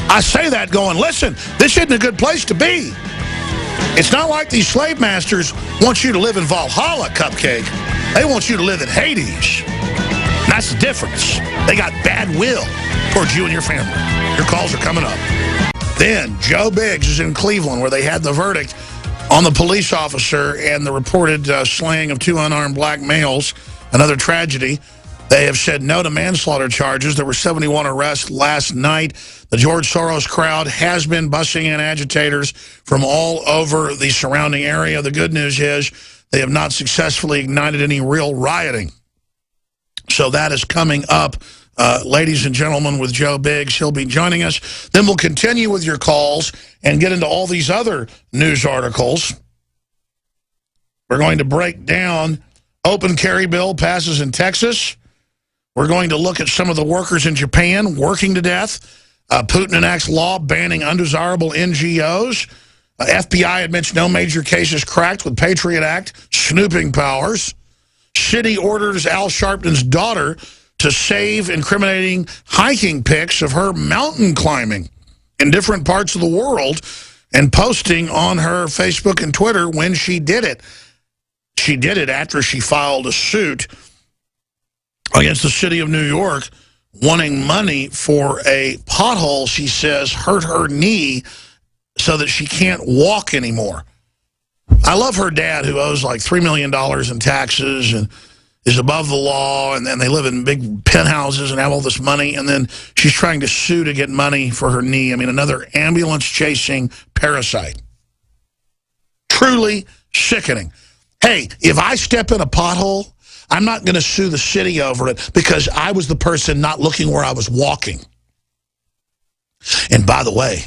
I say that going, listen, this isn't a good place to be. It's not like these slave masters want you to live in Valhalla, Cupcake. They want you to live in Hades. And that's the difference. They got bad will towards you and your family. Your calls are coming up. Then Joe Biggs is in Cleveland, where they had the verdict on the police officer and the reported slaying of 2 unarmed black males. Another tragedy. They have said no to manslaughter charges. There were 71 arrests last night. The George Soros crowd has been busing in agitators from all over the surrounding area. The good news is they have not successfully ignited any real rioting. So that is coming up, ladies and gentlemen, with Joe Biggs. He'll be joining us. Then we'll continue with your calls and get into all these other news articles. We're going to break down open carry bill passes in Texas. We're going to look at some of the workers in Japan working to death. Putin enacts law banning undesirable NGOs. FBI admits no major cases cracked with Patriot Act snooping powers. City orders Al Sharpton's daughter to save incriminating hiking pics of her mountain climbing in different parts of the world and posting on her Facebook and Twitter when she did it. She did it after she filed a suit against the city of New York, wanting money for a pothole, she says, hurt her knee so that she can't walk anymore. I love her dad, who owes like $3 million in taxes and is above the law, and then they live in big penthouses and have all this money, and then she's trying to sue to get money for her knee. I mean, another ambulance-chasing parasite. Truly sickening. Hey, if I step in a pothole, I'm not going to sue the city over it because I was the person not looking where I was walking. And by the way,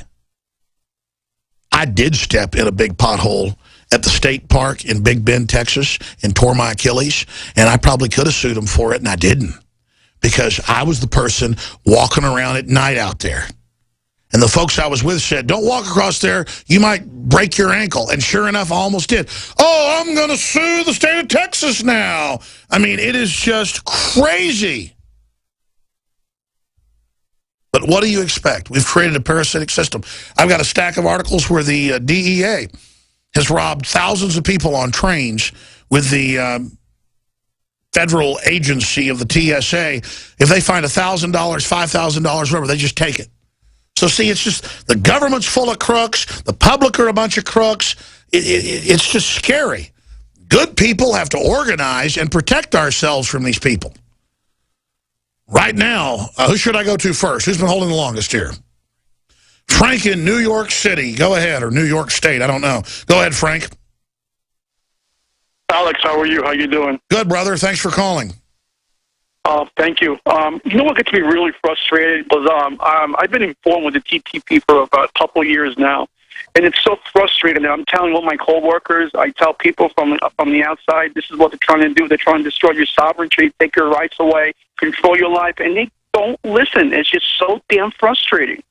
I did step in a big pothole at the state park in Big Bend, Texas, and tore my Achilles, and I probably could have sued them for it, and I didn't, because I was the person walking around at night out there. And the folks I was with said, don't walk across there, you might break your ankle. And sure enough, I almost did. Oh, I'm going to sue the state of Texas now. I mean, it is just crazy. But what do you expect? We've created a parasitic system. I've got a stack of articles where the DEA has robbed thousands of people on trains with the federal agency of the TSA. If they find $1,000, $5,000, whatever, they just take it. So, see, it's just the government's full of crooks. The public are a bunch of crooks. It's just scary. Good people have to organize and protect ourselves from these people. Right now, who should I go to first? Who's been holding the longest here? Frank in New York City. Go ahead, or New York State. I don't know. Go ahead, Frank. Alex, how are you? How you doing? Good, brother. Thanks for calling. Thank you. You know what gets me really frustrated was I've been informed with the TTP for about a couple of years now, and it's so frustrating that I'm telling all my coworkers, I tell people from the outside, this is what they're trying to do. They're trying to destroy your sovereignty, take your rights away, control your life, and they don't listen. It's just so damn frustrating.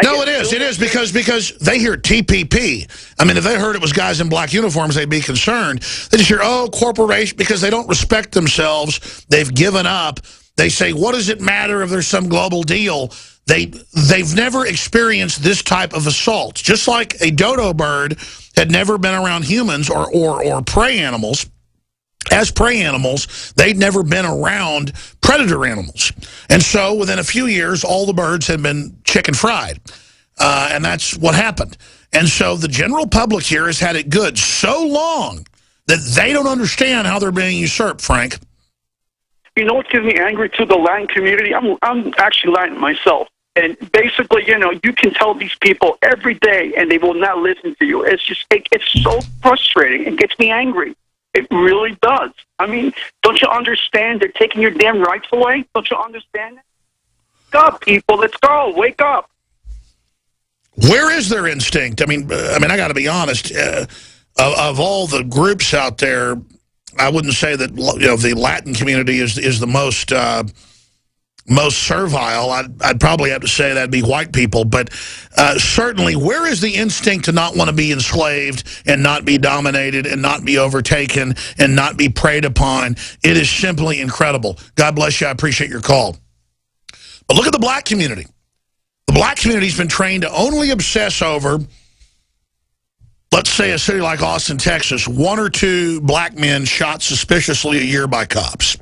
No, it is because they hear TPP. I mean, if they heard it was guys in black uniforms, they'd be concerned. They just hear, oh, corporation, because they don't respect themselves. They've given up. They say, what does it matter if there's some global deal? They've never experienced this type of assault. Just like a dodo bird had never been around humans or prey animals. As prey animals, they'd never been around predator animals. And so within a few years, all the birds had been chicken fried. And that's what happened. And so the general public here has had it good so long that they don't understand how they're being usurped, Frank. You know what gets me angry to the Latin community? I'm actually Latin myself. And basically, you know, you can tell these people every day and they will not listen to you. It's just, it's so frustrating. It gets me angry. It really does. I mean, don't you understand? They're taking your damn rights away. Don't you understand that? Wake up, people. Let's go. Wake up. Where is their instinct? I mean, I got to be honest. Of all the groups out there, I wouldn't say that the Latin community is the most servile. I'd probably have to say that'd be white people. But certainly, where is the instinct to not want to be enslaved and not be dominated and not be overtaken and not be preyed upon? It is simply incredible. God bless you. I appreciate your call. But look at the black community. The black community's been trained to only obsess over, let's say, a city like Austin, Texas, 1 or 2 black men shot suspiciously a year by cops.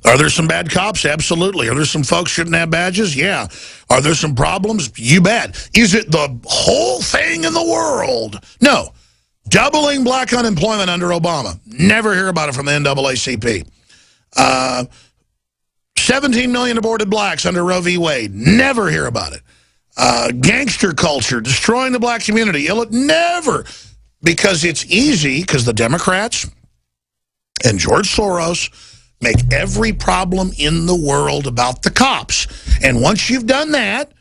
Are there some bad cops? Absolutely. Are there some folks shouldn't have badges? Yeah. Are there some problems? You bet. Is it the whole thing in the world? No. Doubling black unemployment under Obama. Never hear about it from the NAACP. 17 million aborted blacks under Roe v. Wade. Never hear about it. Gangster culture, destroying the black community. Never. Because it's easy, because the Democrats and George Soros make every problem in the world about the cops. And once you've done that,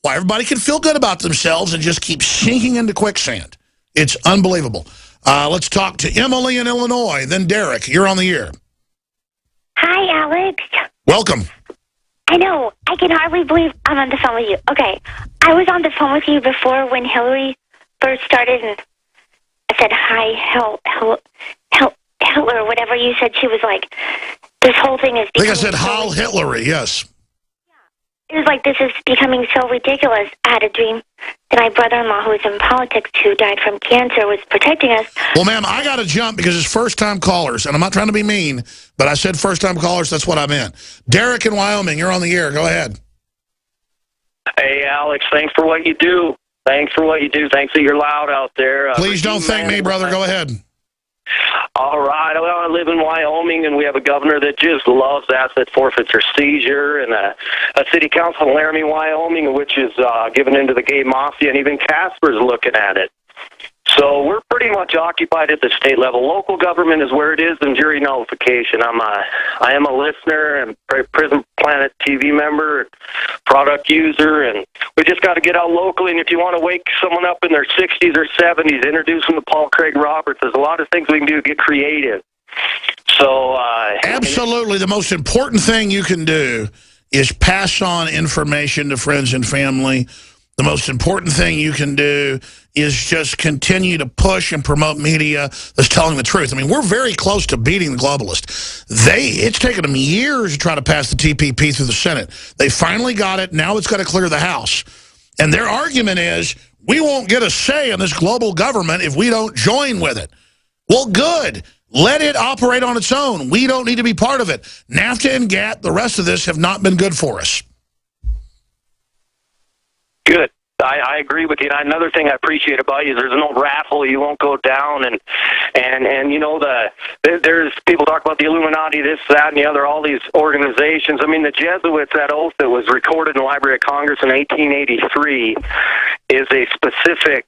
well, everybody can feel good about themselves and just keep sinking into quicksand. It's unbelievable. Let's talk to Emily in Illinois, then Derek. You're on the air. Hi, Alex. Welcome. I know. I can hardly believe I'm on the phone with you. Okay. I was on the phone with you before when Hillary first started, and I said, hi, Hitler, whatever you said. She was like, this whole thing is I think I said Heil Hitlery, yes. It was like, this is becoming so ridiculous. I had a dream that my brother-in-law, who was in politics, who died from cancer, was protecting us. Well, ma'am, I got to jump because it's first-time callers, and I'm not trying to be mean, but I said first-time callers, that's what I meant. Derek in Wyoming, you're on the air. Go ahead. Hey, Alex, thanks for what you do. Thanks for what you do. Thanks that you're loud out there. Please don't thank me, brother. Go ahead. All right. Well, I live in Wyoming, and we have a governor that just loves asset forfeiture seizure, and a city council in Laramie, Wyoming, which is given into the gay mafia, and even Casper's looking at it. So we're pretty much occupied at the state level. Local government is where it is, and jury nullification. I am a listener and Prison Planet TV member, product user, and we just got to get out locally. And if you want to wake someone up in their 60s or 70s, introduce them to Paul Craig Roberts. There's a lot of things we can do to get creative. So absolutely, the most important thing you can do is pass on information to friends and family. The most important thing you can do is just continue to push and promote media that's telling the truth. I mean, we're very close to beating the globalists. It's taken them years to try to pass the TPP through the Senate. They finally got it. Now it's got to clear the House. And their argument is, we won't get a say in this global government if we don't join with it. Well, good. Let it operate on its own. We don't need to be part of it. NAFTA and GATT, the rest of this, have not been good for us. Good. I agree with you. And another thing I appreciate about you is there's no raffle. You won't go down. And you know, there's people talk about the Illuminati, this, that, and the other, all these organizations. I mean, the Jesuits, that oath that was recorded in the Library of Congress in 1883 is a specific,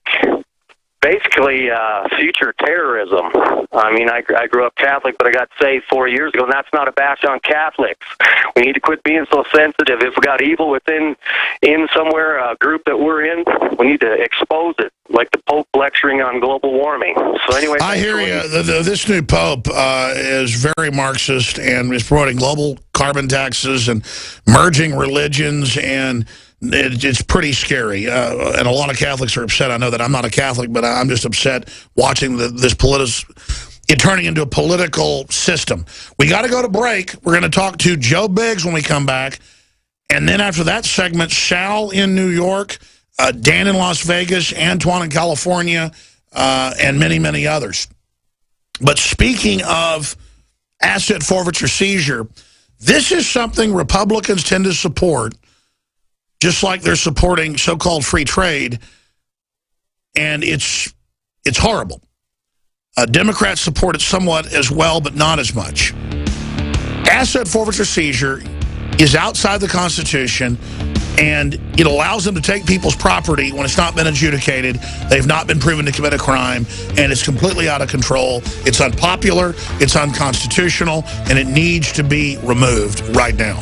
basically, future terrorism. I mean, I grew up Catholic, but I got saved 4 years ago, and that's not a bash on Catholics. We need to quit being so sensitive. If we got evil within somewhere, a group that we're in, we need to expose it, like the Pope lecturing on global warming. So anyway, I hear you. This new Pope is very Marxist and is promoting global carbon taxes and merging religions, and it's pretty scary, and a lot of Catholics are upset. I know that I'm not a Catholic, but I'm just upset watching it turning into a political system. We got to go to break. We're going to talk to Joe Biggs when we come back, and then after that segment, Sal in New York, Dan in Las Vegas, Antoine in California, and many, many others. But speaking of asset forfeiture seizure, this is something Republicans tend to support, just like they're supporting so-called free trade, and it's horrible. Democrats support it somewhat as well, but not as much. Asset forfeiture seizure is outside the Constitution, and it allows them to take people's property when it's not been adjudicated, they've not been proven to commit a crime, and it's completely out of control. It's unpopular, it's unconstitutional, and it needs to be removed right now.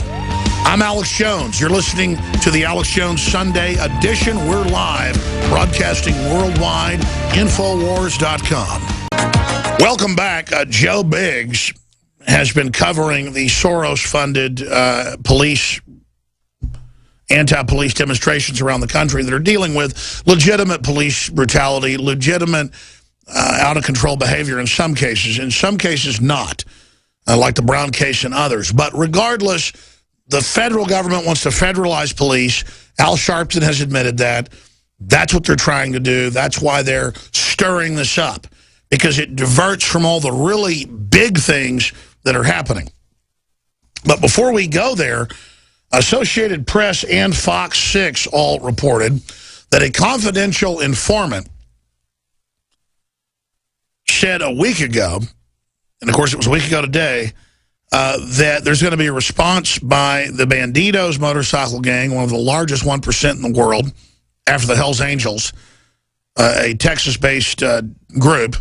I'm Alex Jones. You're listening to the Alex Jones Sunday edition. We're live, broadcasting worldwide, Infowars.com. Welcome back. Joe Biggs has been covering the Soros-funded anti-police demonstrations around the country that are dealing with legitimate police brutality, legitimate out-of-control behavior in some cases not, like the Brown case and others. But regardless, the federal government wants to federalize police. Al Sharpton has admitted that. That's what they're trying to do. That's why they're stirring this up, because it diverts from all the really big things that are happening. But before we go there, Associated Press and Fox 6 all reported that a confidential informant said a week ago, and of course it was a week ago today, that there's going to be a response by the Bandidos motorcycle gang, one of the largest 1% in the world, after the Hells Angels, a Texas-based group,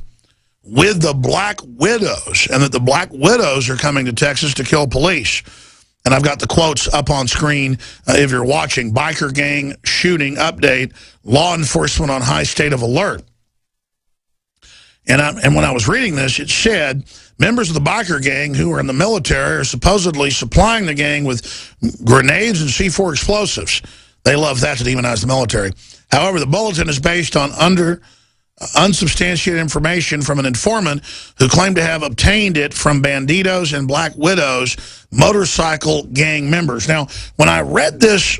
with the Black Widows, and that the Black Widows are coming to Texas to kill police. And I've got the quotes up on screen if you're watching. Biker gang shooting update, law enforcement on high state of alert. And when I was reading this, it said members of the biker gang who are in the military are supposedly supplying the gang with grenades and C4 explosives. They love that to demonize the military. However, the bulletin is based on unsubstantiated information from an informant who claimed to have obtained it from Bandidos and Black Widows motorcycle gang members. Now, when I read this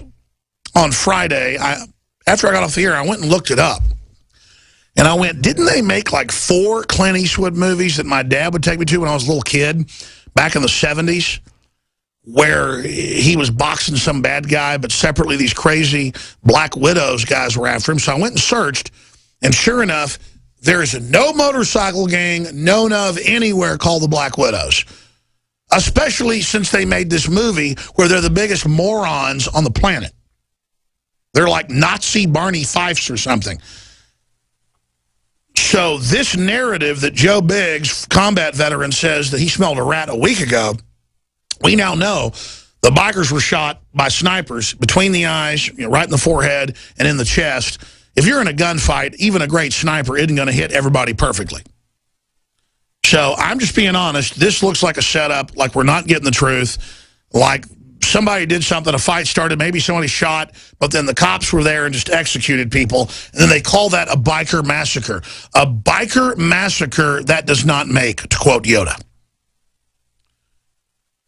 on Friday, after I got off the air, I went and looked it up. And I went, didn't they make like 4 Clint Eastwood movies that my dad would take me to when I was a little kid back in the 70s, where he was boxing some bad guy, but separately these crazy Black Widows guys were after him? So I went and searched, and sure enough, there is no motorcycle gang known of anywhere called the Black Widows, especially since they made this movie where they're the biggest morons on the planet. They're like Nazi Barney Fifes or something. So this narrative that Joe Biggs, combat veteran, says that he smelled a rat a week ago, we now know the bikers were shot by snipers between the eyes, right in the forehead and in the chest. If you're in a gunfight, even a great sniper isn't going to hit everybody perfectly. So I'm just being honest. This looks like a setup, like we're not getting the truth, like somebody did something, a fight started, maybe somebody shot, but then the cops were there and just executed people, and then they call that a biker massacre. A biker massacre, that does not make, to quote Yoda.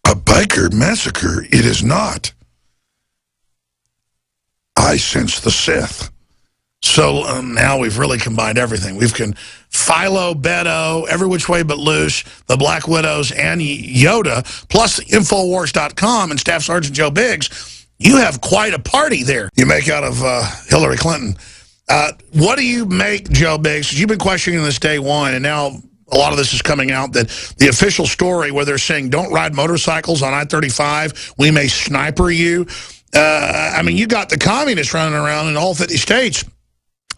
A biker massacre, it is not. I sense the Sith. So now we've really combined everything. We've Philo, Beto, every which way but loose, the Black Widows, and Yoda, plus Infowars.com and Staff Sergeant Joe Biggs. You have quite a party there you make out of Hillary Clinton. What do you make, Joe Biggs? You've been questioning this day one, and now a lot of this is coming out, that the official story where they're saying don't ride motorcycles on I-35, we may sniper you. I mean, you got the communists running around in all 50 states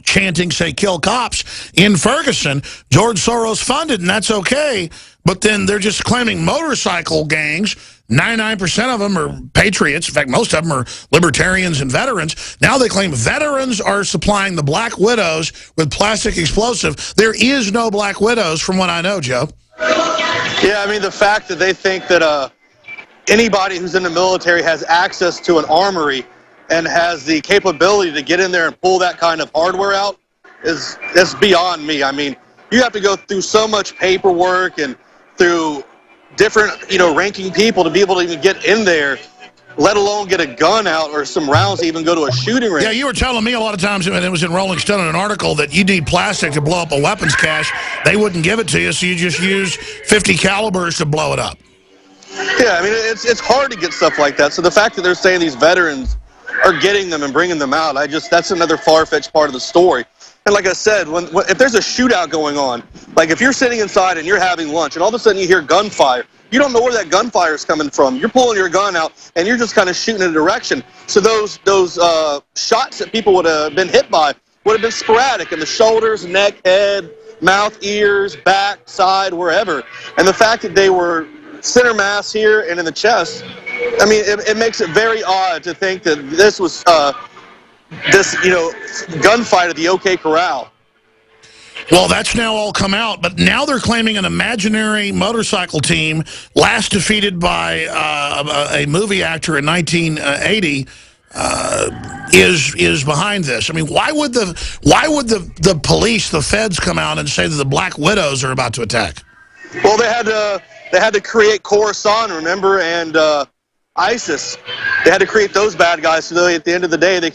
chanting, say, kill cops in Ferguson. George Soros funded, and that's okay. But then they're just claiming motorcycle gangs. 99% of them are patriots. In fact, most of them are libertarians and veterans. Now they claim veterans are supplying the Black Widows with plastic explosive. There is no Black Widows from what I know, Joe. Yeah, I mean, the fact that they think that anybody who's in the military has access to an armory and has the capability to get in there and pull that kind of hardware out is beyond me. I mean, you have to go through so much paperwork and through different, ranking people to be able to even get in there, let alone get a gun out or some rounds to even go to a shooting range. Yeah, you were telling me a lot of times, and it was in Rolling Stone in an article, that you need plastic to blow up a weapons cache. They wouldn't give it to you, so you just use 50 calibers to blow it up. Yeah, I mean, it's hard to get stuff like that. So the fact that they're saying these veterans are getting them and bringing them out, that's another far-fetched part of the story. And like I said, if there's a shootout going on, like if you're sitting inside and you're having lunch and all of a sudden you hear gunfire, you don't know where that gunfire is coming from. You're pulling your gun out and you're just kind of shooting in a direction. So those shots that people would have been hit by would have been sporadic in the shoulders, neck, head, mouth, ears, back, side, wherever. And the fact that they were center mass here and in the chest, I mean, it makes it very odd to think that this was gunfight at the OK Corral. Well, that's now all come out, but now they're claiming an imaginary motorcycle team, last defeated by a movie actor in 1980, is behind this. I mean, why would the police, the feds, come out and say that the Black Widows are about to attack? Well, they had to create Coruscant, remember, and ISIS. They had to create those bad guys so that at the end of the day they